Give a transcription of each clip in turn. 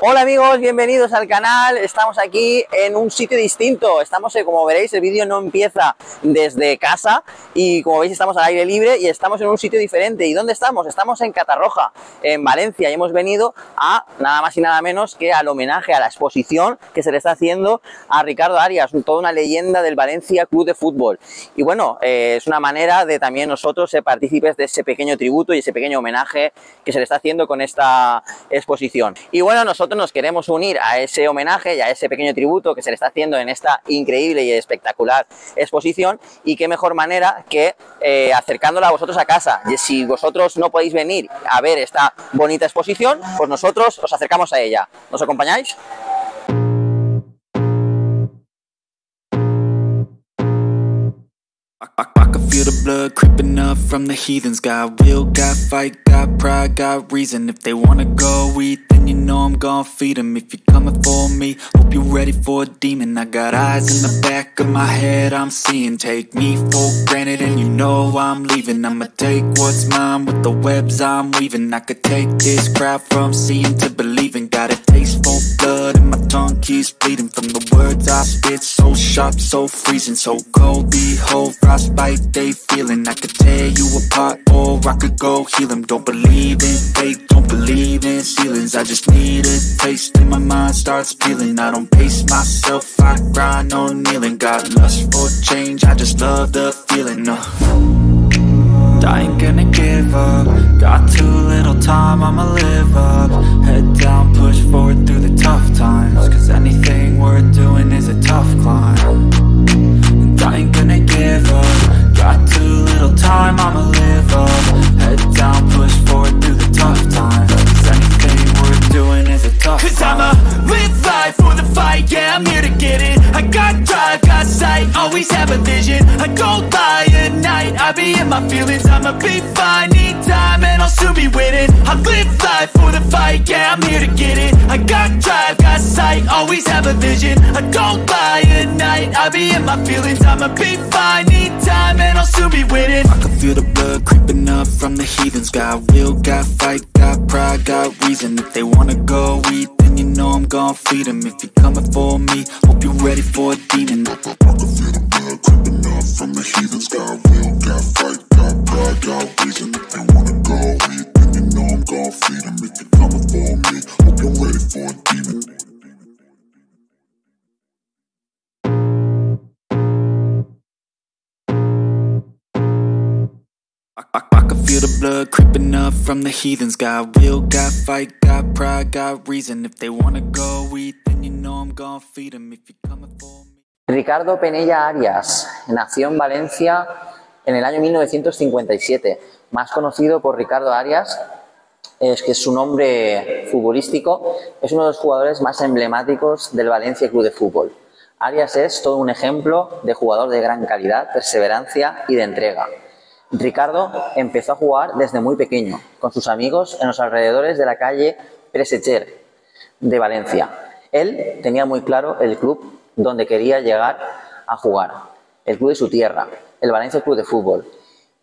Hola amigos, bienvenidos al canal. Estamos aquí en un sitio distinto. Estamos, como veréis, el vídeo no empieza desde casa y como veis estamos al aire libre y estamos en un sitio diferente. ¿Y dónde estamos? Estamos en Catarroja, en Valencia, y hemos venido a nada más y nada menos que al homenaje, a la exposición que se le está haciendo a Ricardo Arias, toda una leyenda del Valencia Club de Fútbol. Y bueno, es una manera de también nosotros ser partícipes de ese pequeño tributo y ese pequeño homenaje que se le está haciendo con esta exposición. Y bueno, nosotros nos queremos unir a ese homenaje y a ese pequeño tributo que se le está haciendo en esta increíble y espectacular exposición, y qué mejor manera que acercándola a vosotros a casa. Y si vosotros no podéis venir a ver esta bonita exposición, pues nosotros os acercamos a ella. ¿Nos acompañáis? I can feel the blood creeping up from the heathens. Got will, got fight, got pride, got reason. If they wanna go eat, then you know I'm gon' feed them. If you're coming for me, hope you're ready for a demon. I got eyes in the back of my head, I'm seeing. Take me for granted and you know I'm leaving. I'ma take what's mine with the webs I'm weaving. I could take this crowd from seeing to believing. Got a taste for blood and my tongue keeps bleeding. From the words I spit, so sharp, so freezing, so cold. Behold, frostbite they feeling. I could tear you apart or I could go heal them. Don't believe in fate, don't believe in ceilings. I just need a taste and my mind starts peeling. I don't pace myself, I grind on kneeling. Got lust for change, I just love the feeling. I ain't gonna give up. Got too little time, I'ma live up. Head down, push forward through the tough times. Cause anything worth doing is a tough climb. And I ain't gonna give up. Got too little time, I'ma live up. Head down, push forward through the tough times. Cause anything worth doing is a tough climb. Cause I'ma live life for the fight, yeah, I'm here to get it. I got drive, got sight, always have a vision. I don't lie at night, I be in my feelings. I'ma be fine, need time, and I'll soon be winning. I live life for the fight, yeah, I'm here to get it. I got drive, got sight, always have a vision. I don't lie at night, I be in my feelings. I'ma be fine, need time, and I'll soon be winning. I can feel the blood creeping up from the heathens. Got will, got fight, got pride, got reason. If they wanna go eat, then you know I'm gon' feed them. If you're coming for me, hope you're ready for a demon. I can feel the blood creeping up from the heathens. Got will, got fight, got pride, got reason. If they wanna go eat, then you know I'm gon' feed them. If you're coming for me, hope you're ready for a demon. I can feel the blood creeping up from the heathens. Got will, got fight, got pride, got reason. If they wanna go eat, then you know I'm gon' feed them. If you're coming for me. Ricardo Penella Arias nació en Valencia en el año 1957, más conocido por Ricardo Arias, es que es su nombre futbolístico. Es uno de los jugadores más emblemáticos del Valencia Club de Fútbol. Arias es todo un ejemplo de jugador de gran calidad, perseverancia y de entrega. Ricardo empezó a jugar desde muy pequeño, con sus amigos en los alrededores de la calle Presecher de Valencia. Él tenía muy claro el club donde quería llegar a jugar, el club de su tierra, el Valencia Club de Fútbol.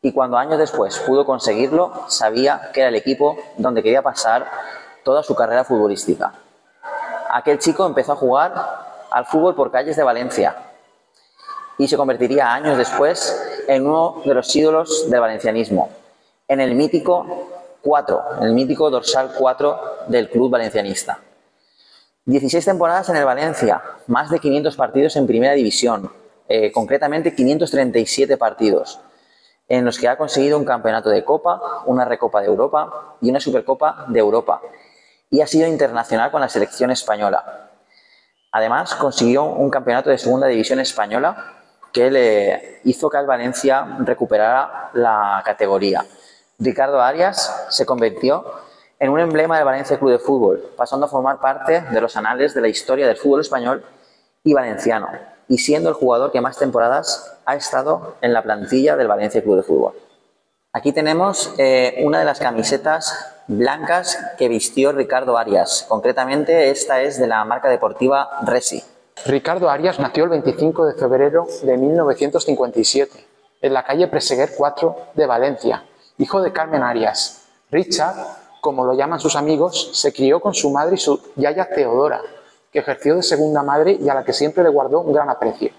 Y cuando años después pudo conseguirlo, sabía que era el equipo donde quería pasar toda su carrera futbolística. Aquel chico empezó a jugar al fútbol por calles de Valencia y se convertiría años después en uno de los ídolos del valencianismo, en el mítico 4, el mítico dorsal 4 del club valencianista. 16 temporadas en el Valencia, más de 500 partidos en primera división, concretamente 537 partidos, en los que ha conseguido un campeonato de Copa, una Recopa de Europa y una Supercopa de Europa, y ha sido internacional con la selección española. Además, consiguió un campeonato de segunda división española que le hizo que el Valencia recuperara la categoría. Ricardo Arias se convirtió en un emblema del Valencia Club de Fútbol, pasando a formar parte de los anales de la historia del fútbol español y valenciano, y siendo el jugador que más temporadas ha estado en la plantilla del Valencia Club de Fútbol. Aquí tenemos una de las camisetas blancas que vistió Ricardo Arias. Concretamente, esta es de la marca deportiva Resi. Ricardo Arias nació el 25 de febrero de 1957 en la calle Preseguer 4 de Valencia, hijo de Carmen Arias. Richard como lo llaman sus amigos, se crió con su madre y su yaya Teodora, que ejerció de segunda madre y a la que siempre le guardó un gran aprecio.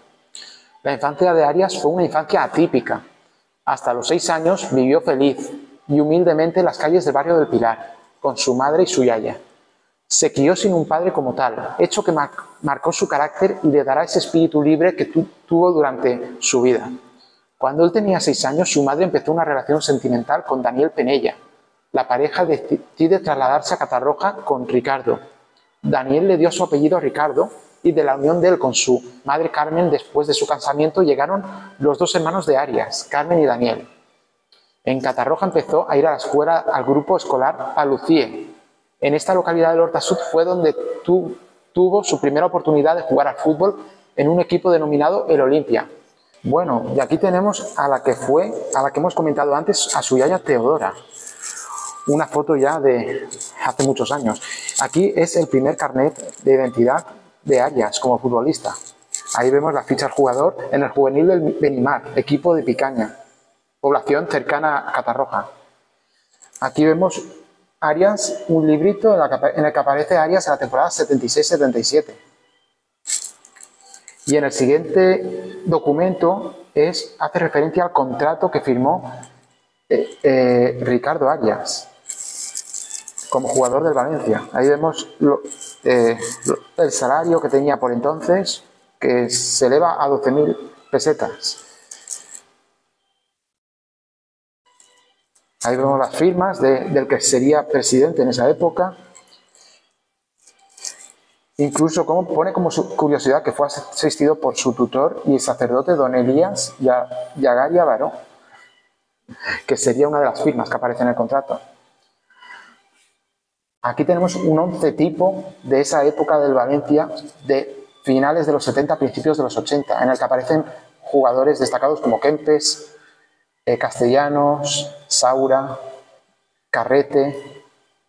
La infancia de Arias fue una infancia atípica. Hasta los 6 años vivió feliz y humildemente en las calles del barrio del Pilar, con su madre y su yaya. Se crió sin un padre como tal, hecho que marcó su carácter y le dará ese espíritu libre que tuvo durante su vida. Cuando él tenía 6 años, su madre empezó una relación sentimental con Daniel Penella. La pareja decide trasladarse a Catarroja con Ricardo. Daniel le dio su apellido a Ricardo y de la unión de él con su madre Carmen, después de su casamiento, llegaron los 2 hermanos de Arias, Carmen y Daniel. En Catarroja empezó a ir a la escuela al grupo escolar Palucie. En esta localidad del Horta Sud fue donde tuvo su primera oportunidad de jugar al fútbol en un equipo denominado el Olimpia. Bueno, y aquí tenemos a la que hemos comentado antes, a su yaya Teodora. Una foto ya de hace muchos años. Aquí es el primer carnet de identidad de Arias como futbolista. Ahí vemos la ficha del jugador en el juvenil del Benimar, equipo de Picaña, población cercana a Catarroja. Aquí vemos Arias, un librito en el que aparece Arias en la temporada 76-77. Y en el siguiente documento hace referencia al contrato que firmó Ricardo Arias como jugador del Valencia. Ahí vemos el salario que tenía por entonces, que se eleva a 12.000 pesetas. Ahí vemos las firmas del que sería presidente en esa época. Incluso pone como curiosidad que fue asistido por su tutor y el sacerdote don Elías Yagaria Baró, que sería una de las firmas que aparece en el contrato. Aquí tenemos un 11 tipo de esa época del Valencia, de finales de los 70, principios de los 80, en el que aparecen jugadores destacados como Kempes, Castellanos, Saura, Carrete,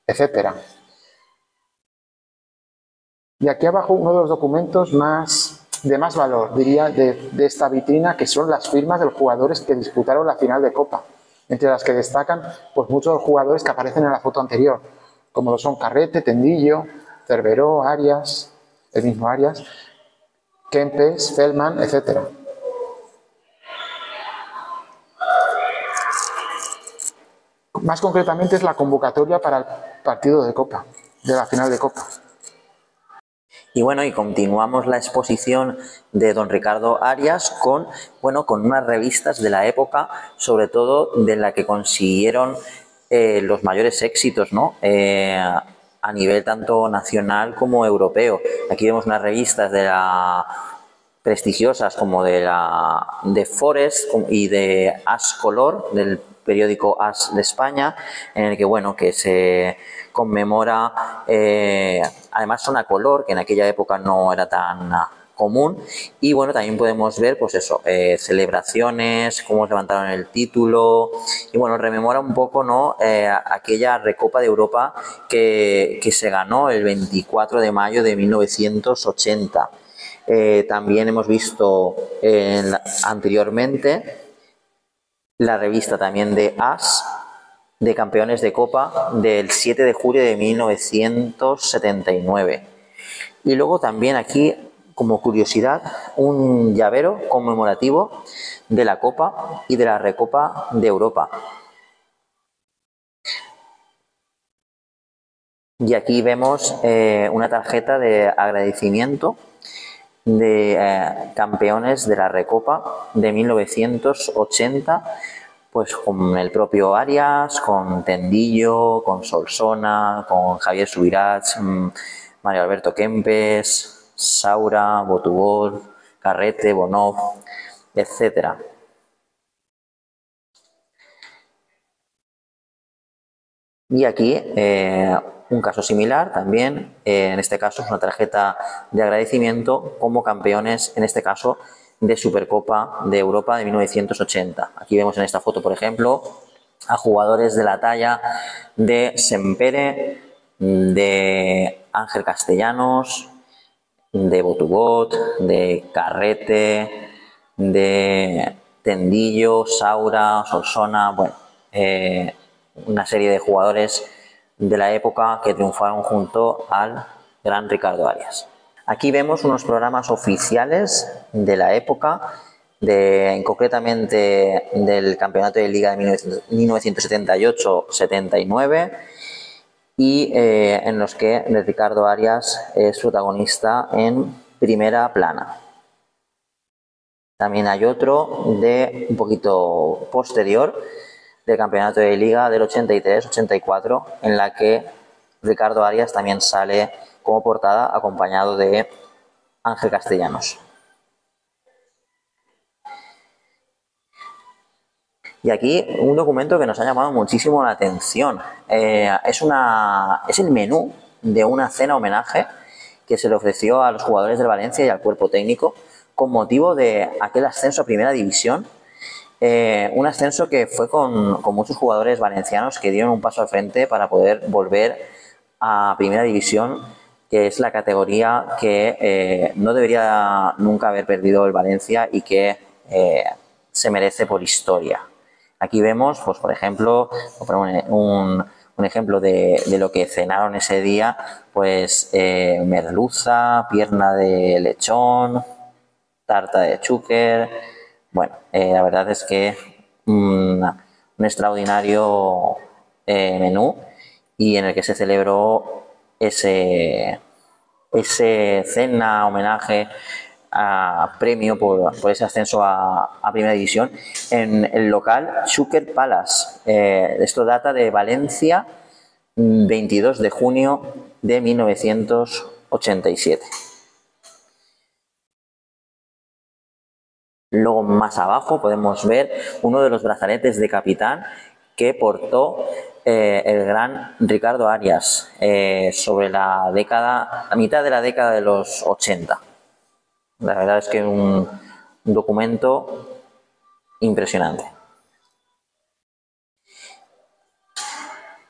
etc. Y aquí abajo uno de los documentos de más valor, diría, de esta vitrina, que son las firmas de los jugadores que disputaron la final de Copa, entre las que destacan pues, muchos de los jugadores que aparecen en la foto anterior, como lo son Carrete, Tendillo, Cerveró, Arias, el mismo Arias, Kempes, Feldman, etc. Más concretamente es la convocatoria para el partido de Copa, de la final de Copa. Y bueno, y continuamos la exposición de don Ricardo Arias con unas revistas de la época, sobre todo de la que consiguieron los mayores éxitos, ¿no? A nivel tanto nacional como europeo. Aquí vemos unas revistas prestigiosas como de Forest y de As Color, del periódico As de España, en el que se conmemora, además son a color, que en aquella época no era tan común, y bueno, también podemos ver pues eso, celebraciones, cómo levantaron el título, y bueno, rememora un poco, ¿no? Aquella Recopa de Europa que se ganó el 24 de mayo de 1980. También hemos visto anteriormente la revista también de As, de campeones de Copa, del 7 de julio de 1979. Y luego también aquí, como curiosidad, un llavero conmemorativo de la Copa y de la Recopa de Europa. Y aquí vemos una tarjeta de agradecimiento de campeones de la Recopa de 1980, pues con el propio Arias, con Tendillo, con Solsona, con Javier Subirats, Mario Alberto Kempes, Saura, Botubol, Carrete, Bonov, etc. Y aquí un caso similar también, en este caso es una tarjeta de agradecimiento como campeones, en este caso, de Supercopa de Europa de 1980. Aquí vemos en esta foto, por ejemplo, a jugadores de la talla de Sempere, de Ángel Castellanos, de Botubot, de Carrete, de Tendillo, Saura, Solsona, bueno, una serie de jugadores de la época que triunfaron junto al gran Ricardo Arias. Aquí vemos unos programas oficiales de la época, concretamente del Campeonato de Liga de 1978-79, y en los que Ricardo Arias es protagonista en primera plana. También hay otro de un poquito posterior, del Campeonato de Liga del 83-84, en la que Ricardo Arias también sale como portada acompañado de Ángel Castellanos. Y aquí un documento que nos ha llamado muchísimo la atención. Es el menú de una cena homenaje que se le ofreció a los jugadores del Valencia y al cuerpo técnico con motivo de aquel ascenso a Primera División. Un ascenso que fue con muchos jugadores valencianos que dieron un paso al frente para poder volver a Primera División, que es la categoría que no debería nunca haber perdido el Valencia y que se merece por historia. Aquí vemos, pues por ejemplo, un ejemplo de lo que cenaron ese día, pues merluza, pierna de lechón, tarta de chúquer. Bueno, la verdad es que un extraordinario menú, y en el que se celebró ese cena homenaje a premio por ese ascenso a Primera División en el local Xúquer Palace. Esto data de Valencia, 22 de junio de 1987. Luego, más abajo, podemos ver uno de los brazaletes de capitán que portó el gran Ricardo Arias sobre la mitad de la década de los 80. La verdad es que un documento impresionante.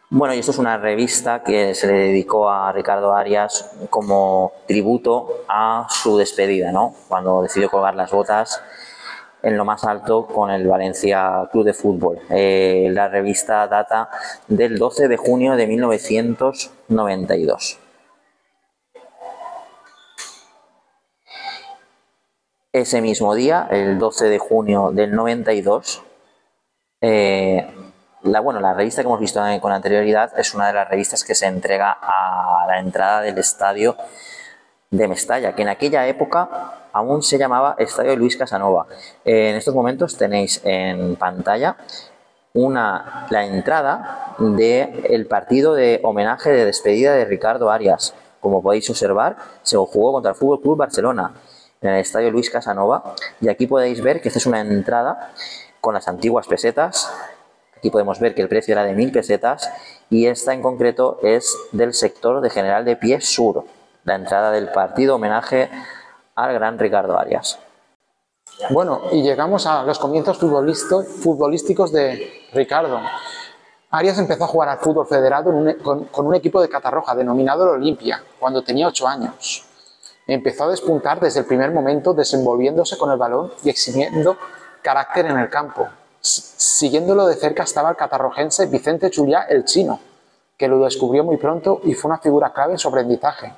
Bueno, y esto es una revista que se le dedicó a Ricardo Arias como tributo a su despedida, ¿no? Cuando decidió colgar las botas en lo más alto con el Valencia Club de Fútbol. La revista data del 12 de junio de 1992. Ese mismo día, el 12 de junio del 92, la revista que hemos visto con anterioridad es una de las revistas que se entrega a la entrada del estadio de Mestalla, que en aquella época aún se llamaba Estadio Luis Casanova. En estos momentos tenéis en pantalla la entrada del partido de homenaje de despedida de Ricardo Arias. Como podéis observar, se jugó contra el Fútbol Club Barcelona en el Estadio Luis Casanova, y aquí podéis ver que esta es una entrada con las antiguas pesetas. Aquí podemos ver que el precio era de 1000 pesetas, y esta en concreto es del sector de General de Pie Sur, la entrada del partido homenaje al gran Ricardo Arias. Bueno, y llegamos a los comienzos futbolísticos de Ricardo. Arias empezó a jugar al fútbol federado con un equipo de Catarroja denominado el Olimpia cuando tenía 8 años. Empezó a despuntar desde el primer momento, desenvolviéndose con el balón y exhibiendo carácter en el campo. Siguiéndolo de cerca estaba el catarrojense Vicente Juliá el Chino, que lo descubrió muy pronto y fue una figura clave en su aprendizaje.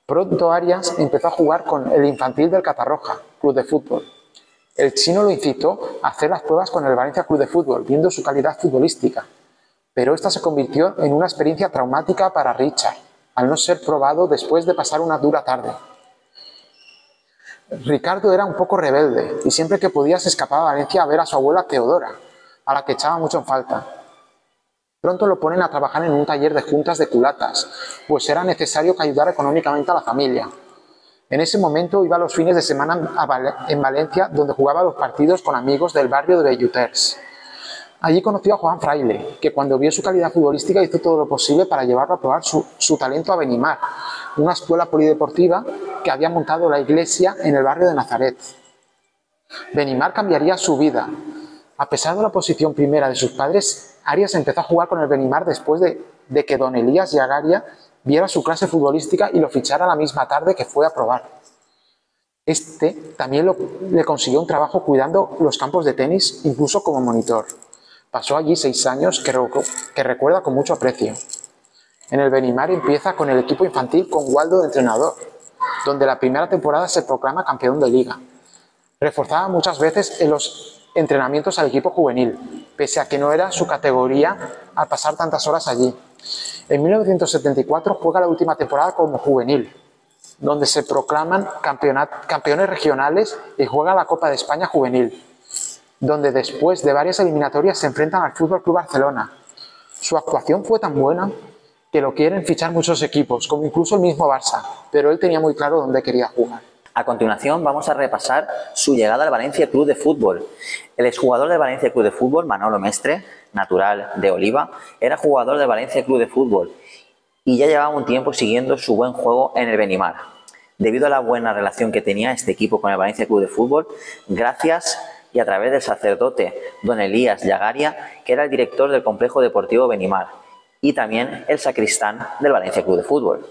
Pronto Arias empezó a jugar con el infantil del Catarroja Club de Fútbol. El Chino lo incitó a hacer las pruebas con el Valencia Club de Fútbol, viendo su calidad futbolística. Pero esta se convirtió en una experiencia traumática para Richard, al no ser probado después de pasar una dura tarde. Ricardo era un poco rebelde y siempre que podía se escapaba a Valencia a ver a su abuela Teodora, a la que echaba mucho en falta. Pronto lo ponen a trabajar en un taller de juntas de culatas, pues era necesario que ayudara económicamente a la familia. En ese momento iba los fines de semana en Valencia, donde jugaba los partidos con amigos del barrio de Belluters. Allí conoció a Juan Fraile, que cuando vio su calidad futbolística hizo todo lo posible para llevarlo a probar su talento a Benimar, una escuela polideportiva que había montado la iglesia en el barrio de Nazaret. Benimar cambiaría su vida. A pesar de la oposición primera de sus padres, Arias empezó a jugar con el Benimar después de que don Elías Yagaria viera su clase futbolística y lo fichara la misma tarde que fue a probar. Este también le consiguió un trabajo cuidando los campos de tenis, incluso como monitor. Pasó allí 6 años que recuerda con mucho aprecio. En el Benimar empieza con el equipo infantil con Waldo de entrenador, donde la primera temporada se proclama campeón de liga. Reforzaba muchas veces en los entrenamientos al equipo juvenil, pese a que no era su categoría al pasar tantas horas allí. En 1974 juega la última temporada como juvenil, donde se proclaman campeones regionales y juega la Copa de España juvenil, donde después de varias eliminatorias se enfrentan al FC Barcelona. Su actuación fue tan buena que lo quieren fichar muchos equipos, como incluso el mismo Barça, pero él tenía muy claro dónde quería jugar. A continuación vamos a repasar su llegada al Valencia Club de Fútbol. El exjugador del Valencia Club de Fútbol, Manolo Mestre, natural de Oliva, era jugador del Valencia Club de Fútbol y ya llevaba un tiempo siguiendo su buen juego en el Benimar. Debido a la buena relación que tenía este equipo con el Valencia Club de Fútbol, gracias y a través del sacerdote don Elías Llagaria, que era el director del complejo deportivo Benimar, y también el sacristán del Valencia Club de Fútbol.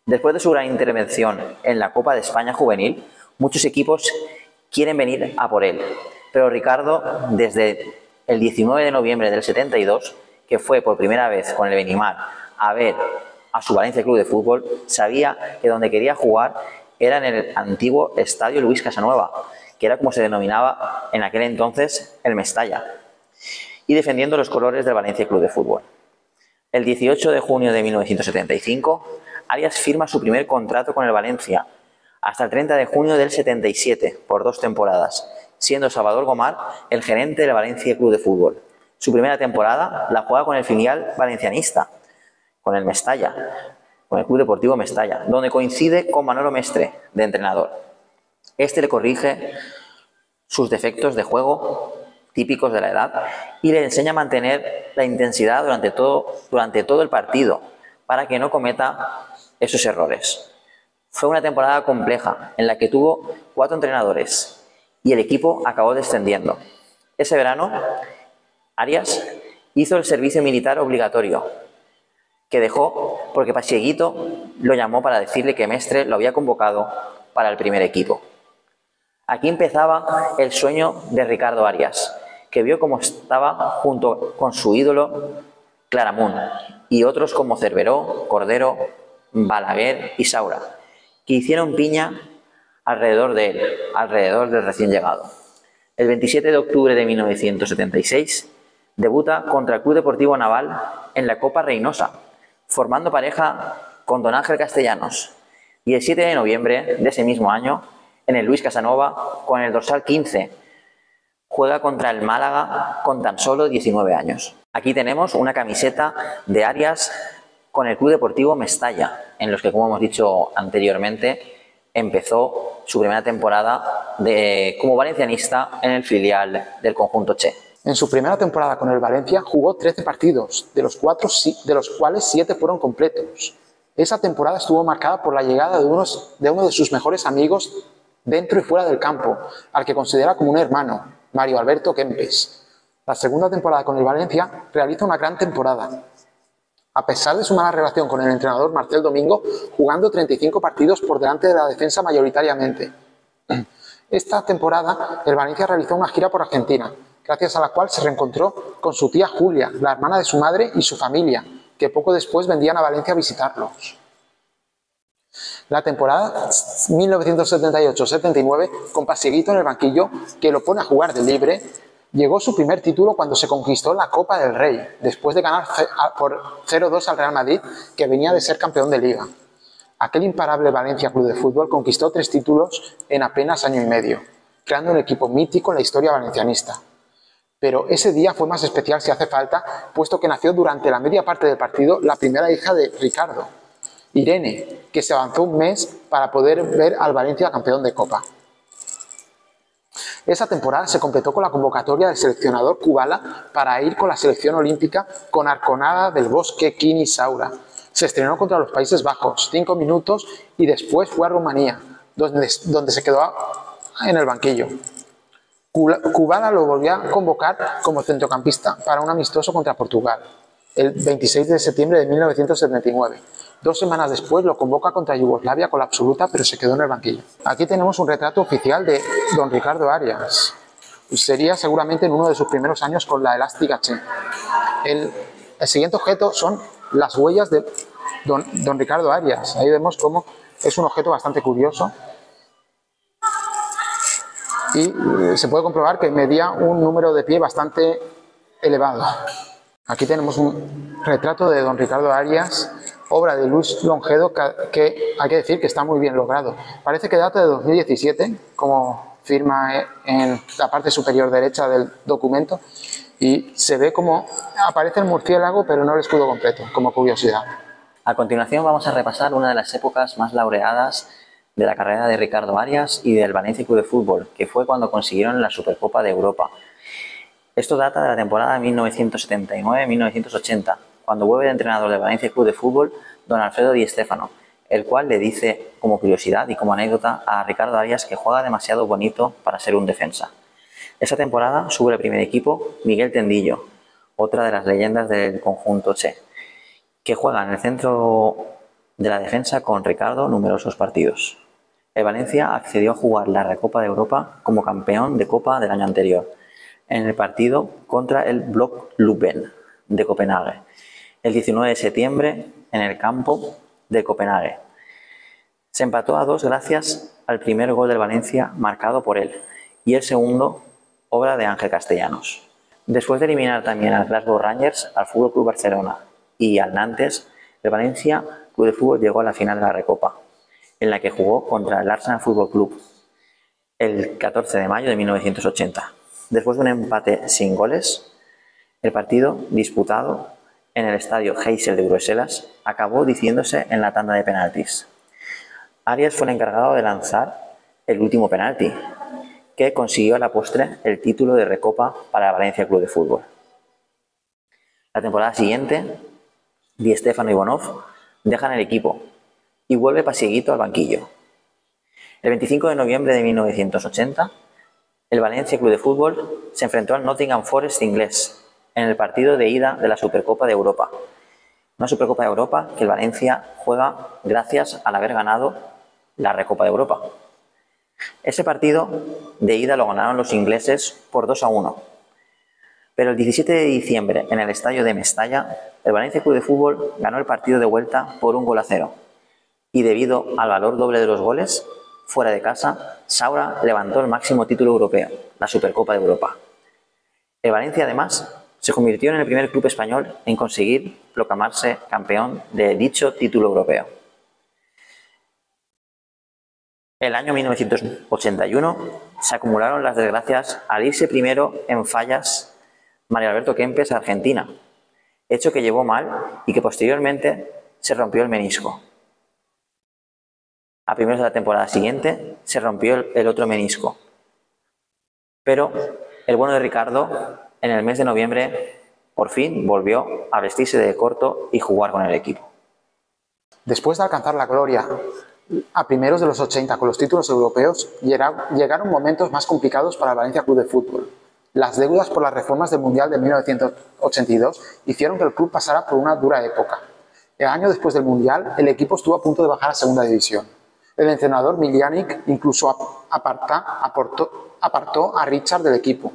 Después de su gran intervención en la Copa de España Juvenil, muchos equipos quieren venir a por él, pero Ricardo, desde el 19 de noviembre del 72, que fue por primera vez con el Benimar a ver a su Valencia Club de Fútbol, sabía que donde quería jugar era en el antiguo Estadio Luis Casanueva, que era como se denominaba en aquel entonces el Mestalla, y defendiendo los colores del Valencia Club de Fútbol. El 18 de junio de 1975, Arias firma su primer contrato con el Valencia, hasta el 30 de junio del 77, por 2 temporadas, siendo Salvador Gomar el gerente del Valencia Club de Fútbol. Su primera temporada la juega con el filial valencianista, con el Mestalla, con el Club Deportivo Mestalla, donde coincide con Manolo Mestre, de entrenador. Este le corrige sus defectos de juego típicos de la edad y le enseña a mantener la intensidad durante todo el partido para que no cometa esos errores. Fue una temporada compleja en la que tuvo 4 entrenadores y el equipo acabó descendiendo. Ese verano, Arias hizo el servicio militar obligatorio, que dejó porque Pasieguito lo llamó para decirle que Mestre lo había convocado para el primer equipo. Aquí empezaba el sueño de Ricardo Arias, que vio cómo estaba junto con su ídolo Claramunt y otros como Cerveró, Cordero, Balaguer y Saura, que hicieron piña alrededor de él, alrededor del recién llegado. El 27 de octubre de 1976 debuta contra el Club Deportivo Naval en la Copa Reynosa, formando pareja con don Ángel Castellanos, y el 7 de noviembre de ese mismo año, en el Luis Casanova, con el dorsal 15, juega contra el Málaga con tan solo 19 años. Aquí tenemos una camiseta de Arias con el Club Deportivo Mestalla, en los que, como hemos dicho anteriormente, empezó su primera temporada como valencianista en el filial del conjunto Che. En su primera temporada con el Valencia jugó 13 partidos, de los cuales 7 fueron completos. Esa temporada estuvo marcada por la llegada de uno de sus mejores amigos dentro y fuera del campo, al que considera como un hermano, Mario Alberto Kempes. La segunda temporada con el Valencia realiza una gran temporada, a pesar de su mala relación con el entrenador Marcel Domingo, jugando 35 partidos por delante de la defensa mayoritariamente. Esta temporada el Valencia realizó una gira por Argentina, gracias a la cual se reencontró con su tía Julia, la hermana de su madre, y su familia, que poco después vendían a Valencia a visitarlos. La temporada 1978-79, con Pasieguito en el banquillo, que lo pone a jugar de libre, llegó su primer título cuando se conquistó la Copa del Rey, después de ganar por 0-2 al Real Madrid, que venía de ser campeón de Liga. Aquel imparable Valencia Club de Fútbol conquistó 3 títulos en apenas año y medio, creando un equipo mítico en la historia valencianista. Pero ese día fue más especial si hace falta, puesto que nació durante la media parte del partido la primera hija de Ricardo, Irene, que se avanzó un mes para poder ver al Valencia campeón de Copa. Esa temporada se completó con la convocatoria del seleccionador Kubala para ir con la selección olímpica con Arconada, Del Bosque, Kini y Saura. Se estrenó contra los Países Bajos, 5 minutos, y después fue a Rumanía, donde se quedó en el banquillo. Kubala lo volvió a convocar como centrocampista para un amistoso contra Portugal, el 26 de septiembre de 1979. 2 semanas después lo convoca contra Yugoslavia con la absoluta, pero se quedó en el banquillo. Aquí tenemos un retrato oficial de don Ricardo Arias. Sería seguramente en uno de sus primeros años con la elástica Che. El siguiente objeto son las huellas don Ricardo Arias. Ahí vemos cómo es un objeto bastante curioso y se puede comprobar que medía un número de pie bastante elevado. Aquí tenemos un retrato de don Ricardo Arias, obra de Luis Longedo, que hay que decir que está muy bien logrado. Parece que data de 2017, como firma en la parte superior derecha del documento, y se ve como aparece el murciélago, pero no el escudo completo, como curiosidad. A continuación vamos a repasar una de las épocas más laureadas de la carrera de Ricardo Arias y del Valencia Club de Fútbol, que fue cuando consiguieron la Supercopa de Europa. Esto data de la temporada 1979-1980, cuando vuelve de entrenador del Valencia Club de Fútbol don Alfredo Di Stéfano, el cual le dice como curiosidad y como anécdota a Ricardo Arias que juega demasiado bonito para ser un defensa. Esa temporada sube al primer equipo Miguel Tendillo, otra de las leyendas del conjunto Che, que juega en el centro de la defensa con Ricardo numerosos partidos. El Valencia accedió a jugar la Recopa de Europa como campeón de Copa del año anterior, en el partido contra el Blok Leuven de Copenhague, el 19 de septiembre en el campo de Copenhague. Se empató a 2 gracias al primer gol del Valencia marcado por él y el segundo obra de Ángel Castellanos. Después de eliminar también al Glasgow Rangers, al FC Barcelona y al Nantes, el Valencia Club de Fútbol llegó a la final de la Recopa, en la que jugó contra el Arsenal Fútbol Club el 14 de mayo de 1980. Después de un empate sin goles, el partido disputado en el estadio Heysel de Bruselas acabó decidiéndose en la tanda de penaltis. Arias fue el encargado de lanzar el último penalti, que consiguió a la postre el título de Recopa para el Valencia Club de Fútbol. La temporada siguiente, Di Stéfano y Bonov dejan el equipo y vuelve Pasieguito al banquillo. El 25 de noviembre de 1980, el Valencia Club de Fútbol se enfrentó al Nottingham Forest inglés en el partido de ida de la Supercopa de Europa. Una Supercopa de Europa que el Valencia juega gracias al haber ganado la Recopa de Europa. Ese partido de ida lo ganaron los ingleses por 2-1. Pero el 17 de diciembre, en el estadio de Mestalla, el Valencia Club de Fútbol ganó el partido de vuelta por 1-0. Y debido al valor doble de los goles, fuera de casa, Saura levantó el máximo título europeo, la Supercopa de Europa. El Valencia, además, se convirtió en el primer club español en conseguir proclamarse campeón de dicho título europeo. El año 1981 se acumularon las desgracias al irse primero en fallas Mario Alberto Kempes a Argentina, hecho que llevó mal y que posteriormente se rompió el menisco. A primeros de la temporada siguiente se rompió el otro menisco. Pero el bueno de Ricardo, en el mes de noviembre, por fin volvió a vestirse de corto y jugar con el equipo. Después de alcanzar la gloria a primeros de los 80 con los títulos europeos, llegaron momentos más complicados para el Valencia Club de Fútbol. Las deudas por las reformas del Mundial de 1982 hicieron que el club pasara por una dura época. El año después del Mundial, el equipo estuvo a punto de bajar a segunda división. El entrenador Miljanic incluso apartó a Richard del equipo,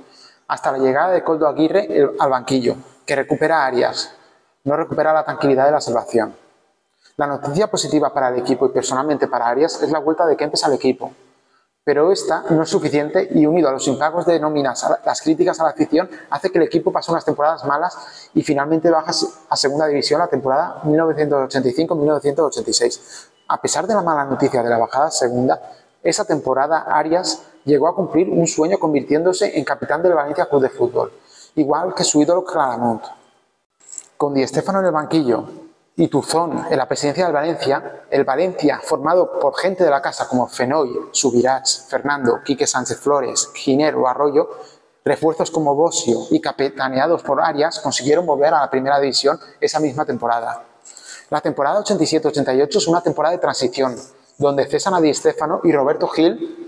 hasta la llegada de Koldo Aguirre al banquillo, que recupera a Arias. No recupera la tranquilidad de la salvación. La noticia positiva para el equipo y personalmente para Arias es la vuelta de Kempes al equipo. Pero esta no es suficiente y, unido a los impagos de nóminas, las críticas a la afición, hace que el equipo pase unas temporadas malas y finalmente baja a segunda división la temporada 1985-1986. A pesar de la mala noticia de la bajada a segunda, esa temporada Arias llegó a cumplir un sueño convirtiéndose en capitán del Valencia Club de Fútbol, igual que su ídolo Claramunt. Con Di Stéfano en el banquillo y Tuzón en la presidencia del Valencia, el Valencia, formado por gente de la casa como Fenoy, Subirats, Fernando, Quique Sánchez Flores, Giner o Arroyo, refuerzos como Bosio y capitaneados por Arias, consiguieron volver a la primera división esa misma temporada. La temporada 87-88 es una temporada de transición, donde cesan a Di Stéfano y Roberto Gil,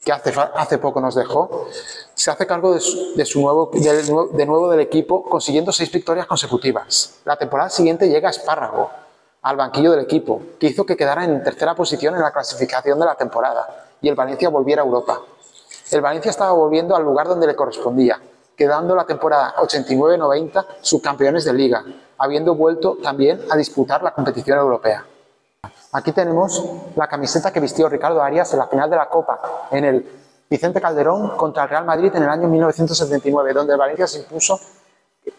que hace poco nos dejó, se hace cargo de nuevo del equipo, consiguiendo 6 victorias consecutivas. La temporada siguiente llega Espárrago al banquillo del equipo, que hizo que quedara en tercera posición en la clasificación de la temporada y el Valencia volviera a Europa. El Valencia estaba volviendo al lugar donde le correspondía, quedando la temporada 89-90 subcampeones de Liga, habiendo vuelto también a disputar la competición europea. Aquí tenemos la camiseta que vistió Ricardo Arias en la final de la Copa, en el Vicente Calderón contra el Real Madrid en el año 1979, donde el Valencia se impuso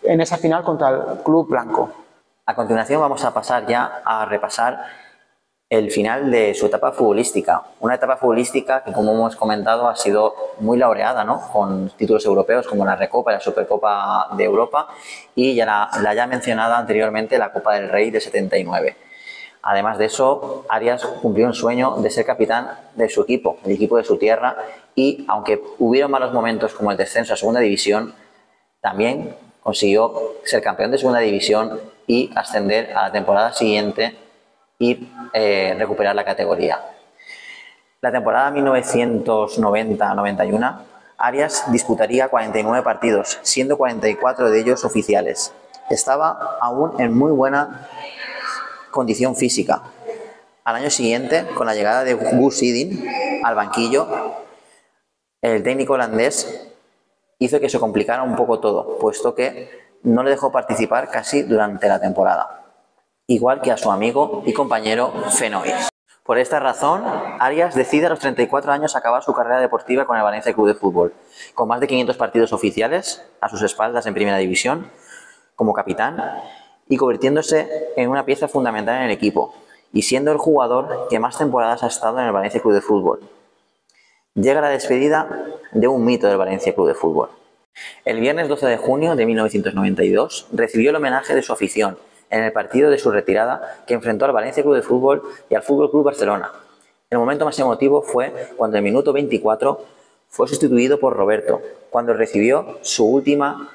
en esa final contra el Club Blanco. A continuación vamos a pasar ya a repasar el final de su etapa futbolística. Una etapa futbolística que, como hemos comentado, ha sido muy laureada, ¿no? Con títulos europeos como la Recopa y la Supercopa de Europa y ya la ya mencionada anteriormente la Copa del Rey de 79. Además de eso, Arias cumplió un sueño de ser capitán de su equipo, el equipo de su tierra, y aunque hubieron malos momentos como el descenso a Segunda División, también consiguió ser campeón de Segunda División y ascender a la temporada siguiente y recuperar la categoría. La temporada 1990-91, Arias disputaría 49 partidos, siendo 44 de ellos oficiales. Estaba aún en muy buena condición física. Al año siguiente, con la llegada de Guus Hiddink al banquillo, el técnico holandés hizo que se complicara un poco todo, puesto que no le dejó participar casi durante la temporada, igual que a su amigo y compañero Fenois. Por esta razón, Arias decide a los 34 años acabar su carrera deportiva con el Valencia Club de Fútbol, con más de 500 partidos oficiales a sus espaldas en Primera División, como capitán, y convirtiéndose en una pieza fundamental en el equipo, y siendo el jugador que más temporadas ha estado en el Valencia Club de Fútbol. Llega la despedida de un mito del Valencia Club de Fútbol. El viernes 12 de junio de 1992 recibió el homenaje de su afición en el partido de su retirada que enfrentó al Valencia Club de Fútbol y al Fútbol Club Barcelona. El momento más emotivo fue cuando en el minuto 24 fue sustituido por Roberto, cuando recibió su última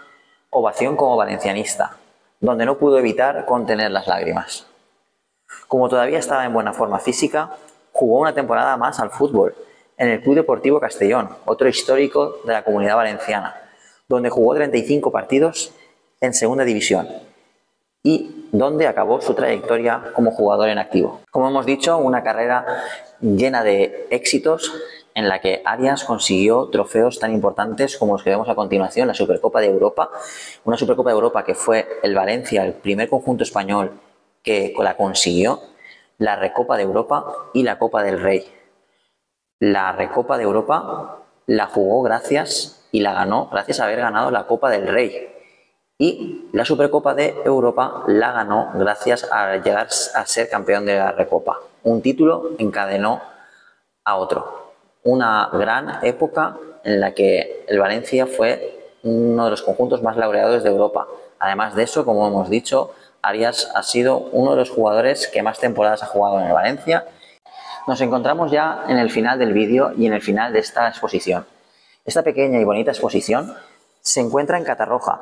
ovación como valencianista, donde no pudo evitar contener las lágrimas. Como todavía estaba en buena forma física, jugó una temporada más al fútbol en el Club Deportivo Castellón, otro histórico de la Comunidad Valenciana, donde jugó 35 partidos en Segunda División y donde acabó su trayectoria como jugador en activo. Como hemos dicho, una carrera llena de éxitos en la que Arias consiguió trofeos tan importantes como los que vemos a continuación, la Supercopa de Europa, una Supercopa de Europa que fue el Valencia, el primer conjunto español que la consiguió, la Recopa de Europa y la Copa del Rey. La Recopa de Europa la jugó y la ganó gracias a haber ganado la Copa del Rey. Y la Supercopa de Europa la ganó gracias a llegar a ser campeón de la Recopa. Un título encadenó a otro. Una gran época en la que el Valencia fue uno de los conjuntos más laureados de Europa. Además de eso, como hemos dicho, Arias ha sido uno de los jugadores que más temporadas ha jugado en el Valencia. Nos encontramos ya en el final del vídeo y en el final de esta exposición. Esta pequeña y bonita exposición se encuentra en Catarroja,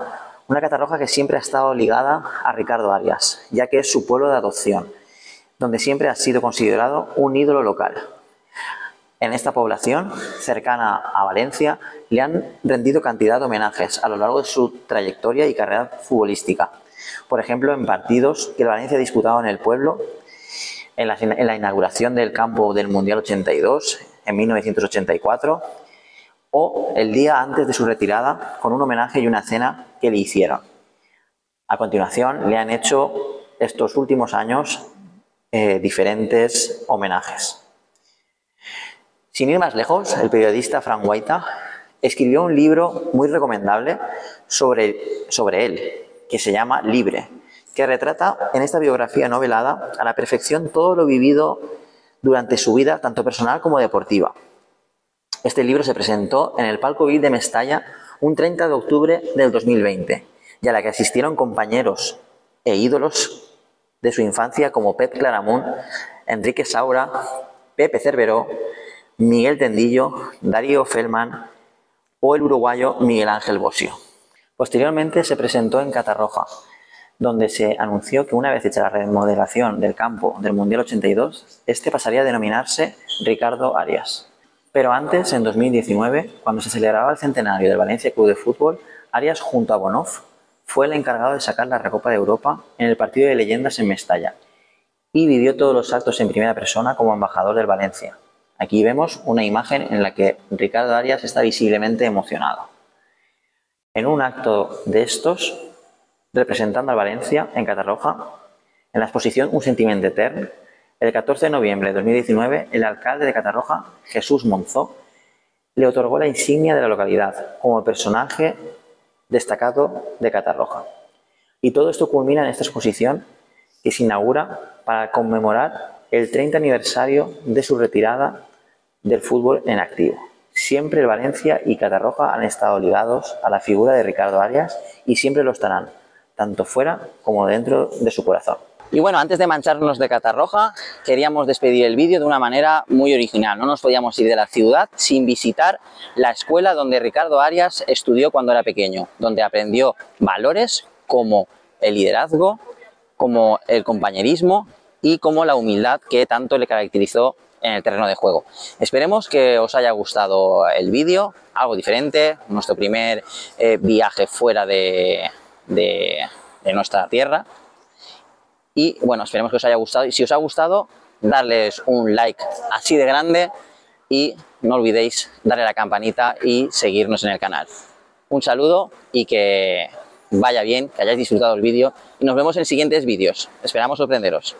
una Catarroja que siempre ha estado ligada a Ricardo Arias, ya que es su pueblo de adopción, donde siempre ha sido considerado un ídolo local. En esta población, cercana a Valencia, le han rendido cantidad de homenajes a lo largo de su trayectoria y carrera futbolística. Por ejemplo, en partidos que el Valencia ha disputado en el pueblo, en la inauguración del campo del Mundial 82, en 1984, o el día antes de su retirada, con un homenaje y una cena que le hicieron. A continuación, le han hecho estos últimos años diferentes homenajes. Sin ir más lejos, el periodista Frank Guaita escribió un libro muy recomendable sobre él, que se llama Libre, que retrata en esta biografía novelada a la perfección todo lo vivido durante su vida, tanto personal como deportiva. Este libro se presentó en el Palco VIP de Mestalla un 30 de octubre del 2020, y a la que asistieron compañeros e ídolos de su infancia como Pep Claramunt, Enrique Saura, Pepe Cerveró, Miguel Tendillo, Darío Feldman o el uruguayo Miguel Ángel Bosio. Posteriormente se presentó en Catarroja, donde se anunció que una vez hecha la remodelación del campo del Mundial 82, este pasaría a denominarse Ricardo Arias. Pero antes, en 2019, cuando se celebraba el centenario del Valencia Club de Fútbol, Arias, junto a Bonhoff, fue el encargado de sacar la Recopa de Europa en el partido de leyendas en Mestalla y vivió todos los actos en primera persona como embajador del Valencia. Aquí vemos una imagen en la que Ricardo Arias está visiblemente emocionado. En un acto de estos, representando al Valencia en Catarroja, en la exposición Un sentiment etern, el 14 de noviembre de 2019, el alcalde de Catarroja, Jesús Monzó, le otorgó la insignia de la localidad como personaje destacado de Catarroja. Y todo esto culmina en esta exposición que se inaugura para conmemorar el 30 aniversario de su retirada del fútbol en activo. Siempre el Valencia y Catarroja han estado ligados a la figura de Ricardo Arias y siempre lo estarán, tanto fuera como dentro de su corazón. Y bueno, antes de mancharnos de Catarroja, queríamos despedir el vídeo de una manera muy original. No nos podíamos ir de la ciudad sin visitar la escuela donde Ricardo Arias estudió cuando era pequeño, donde aprendió valores como el liderazgo, como el compañerismo y como la humildad que tanto le caracterizó en el terreno de juego. Esperemos que os haya gustado el vídeo, algo diferente, nuestro primer viaje fuera de nuestra tierra. Y bueno, esperemos que os haya gustado. Y si os ha gustado, darles un like así de grande y no olvidéis darle a la campanita y seguirnos en el canal. Un saludo y que vaya bien, que hayáis disfrutado el vídeo y nos vemos en siguientes vídeos. Esperamos sorprenderos.